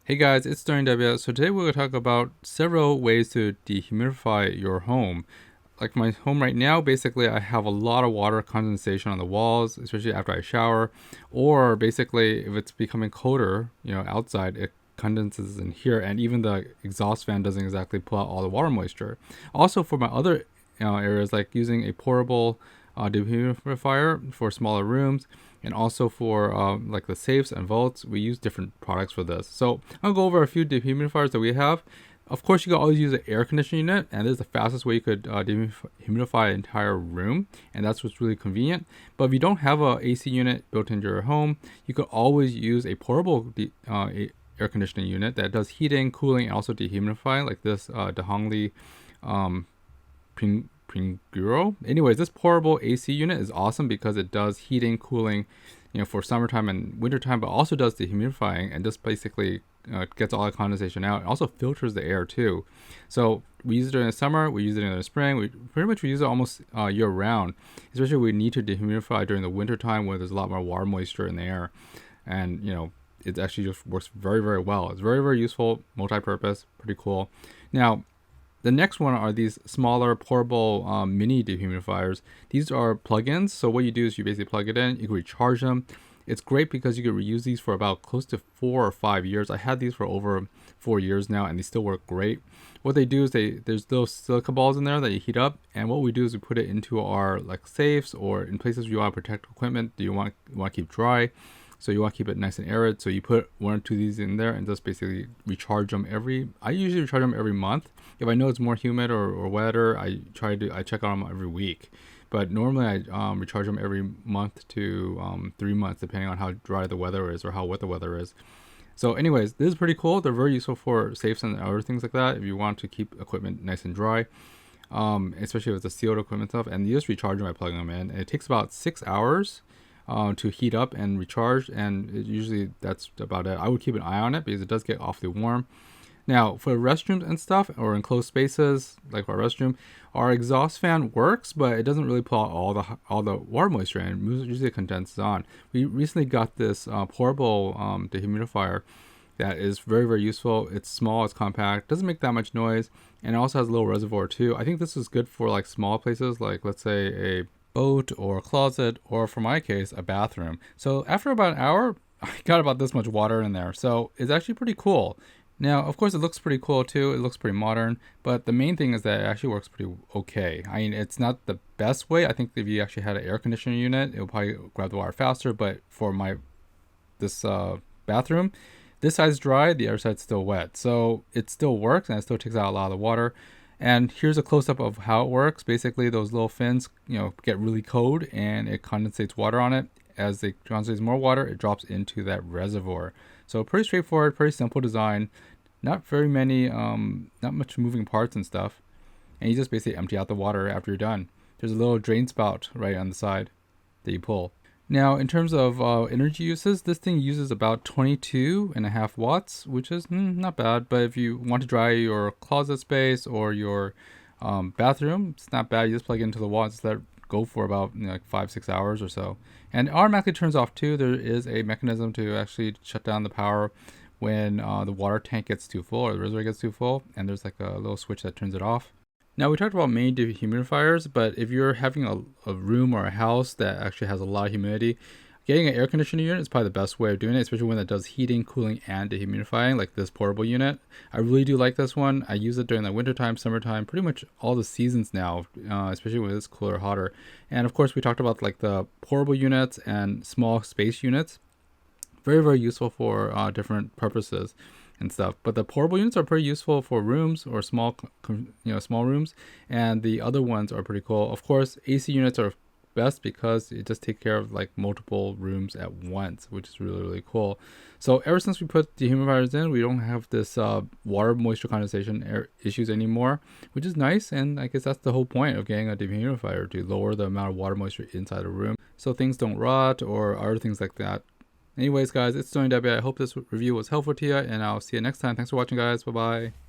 Hey guys, it's SterlingW. So today we're going to talk about several ways to dehumidify your home. Like my home right now, basically I have a lot of water condensation on the walls, especially after I shower, or basically if it's becoming colder, outside, it condenses in here, and even the exhaust fan doesn't exactly pull out all the water moisture. Also for my other areas, like using a portable dehumidifier for smaller rooms, and also for like the safes and vaults, we use different products for this. So I'll go over a few dehumidifiers that we have. Of course, you can always use an air conditioning unit, and this is the fastest way you could dehumidify an entire room, and that's what's really convenient. But if you don't have a AC unit built into your home, you could always use a portable air conditioning unit that does heating, cooling, and also dehumidifying, like this Dehumidify Pringuro. Anyways, this portable AC unit is awesome because it does heating, cooling, for summertime and wintertime, but also does dehumidifying, and just basically gets all the condensation out. It also filters the air too. So we use it during the summer, we use it in the spring, we use it almost year round, especially we need to dehumidify during the wintertime where there's a lot more water moisture in the air. And it actually just works very, very well. It's very, very useful, multi-purpose, pretty cool. Now, the next one are these smaller portable mini dehumidifiers. These are plugins. So what you do is you basically plug it in, you can recharge them. It's great because you can reuse these for about close to 4 or 5 years. I had these for over 4 years now, and they still work great. What they do is there's those silica balls in there that you heat up, and what we do is we put it into our like safes or in places you want to protect equipment that you want to keep dry. So you want to keep it nice and arid. So you put 1 or 2 of these in there and just basically recharge them I usually recharge them every month. If I know it's more humid or wetter, I check on them every week. But normally I recharge them every month to 3 months, depending on how dry the weather is or how wet the weather is. So anyways, this is pretty cool. They're very useful for safes and other things like that if you want to keep equipment nice and dry. Especially if it's a sealed equipment stuff. And you just recharge them by plugging them in. And it takes about 6 hours to heat up and recharge, and usually that's about it. I would keep an eye on it because it does get awfully warm. Now, for restrooms and stuff, or enclosed spaces like our restroom, our exhaust fan works, but it doesn't really pull out all the water moisture, and usually it condenses on. We recently got this portable dehumidifier that is very, very useful. It's small, it's compact, doesn't make that much noise, and it also has a little reservoir too. I think this is good for like small places, like let's say a boat or a closet, or for my case, a bathroom. So after about an hour, I got about this much water in there. So it's actually pretty cool. Now, of course, it looks pretty cool too. It looks pretty modern, but the main thing is that it actually works pretty okay. I mean, it's not the best way. I think if you actually had an air conditioning unit, it would probably grab the water faster. But for this bathroom, this side's dry, the other side's still wet. So it still works, and it still takes out a lot of the water. And here's a close-up of how it works. Basically, those little fins, get really cold, and it condensates water on it. As it condensates more water, it drops into that reservoir. So pretty straightforward, pretty simple design. Not very many, not much moving parts and stuff. And you just basically empty out the water after you're done. There's a little drain spout right on the side that you pull. Now, in terms of energy uses, this thing uses about 22.5 watts, which is not bad. But if you want to dry your closet space or your bathroom, it's not bad. You just plug it into the wall and just let it go for about 5-6 hours or so. And it automatically turns off too. There is a mechanism to actually shut down the power when the water tank gets too full or the reservoir gets too full. And there's like a little switch that turns it off. Now, we talked about mini dehumidifiers, but if you're having a room or a house that actually has a lot of humidity, getting an air conditioning unit is probably the best way of doing it, especially when it does heating, cooling, and dehumidifying, like this portable unit. I really do like this one. I use it during the wintertime, summertime, pretty much all the seasons now, especially when it's cooler or hotter. And of course, we talked about like the portable units and small space units. Very, very useful for different purposes and stuff. But the portable units are pretty useful for rooms or small rooms, and the other ones are pretty cool. Of course, AC units are best because it just takes care of like multiple rooms at once, which is really, really cool. So ever since we put dehumidifiers in, we don't have this water moisture condensation issues anymore, which is nice. And I guess that's the whole point of getting a dehumidifier, to lower the amount of water moisture inside a room so things don't rot or other things like that. Anyways, guys, it's SterlingW. I hope this review was helpful to you, and I'll see you next time. Thanks for watching, guys. Bye-bye.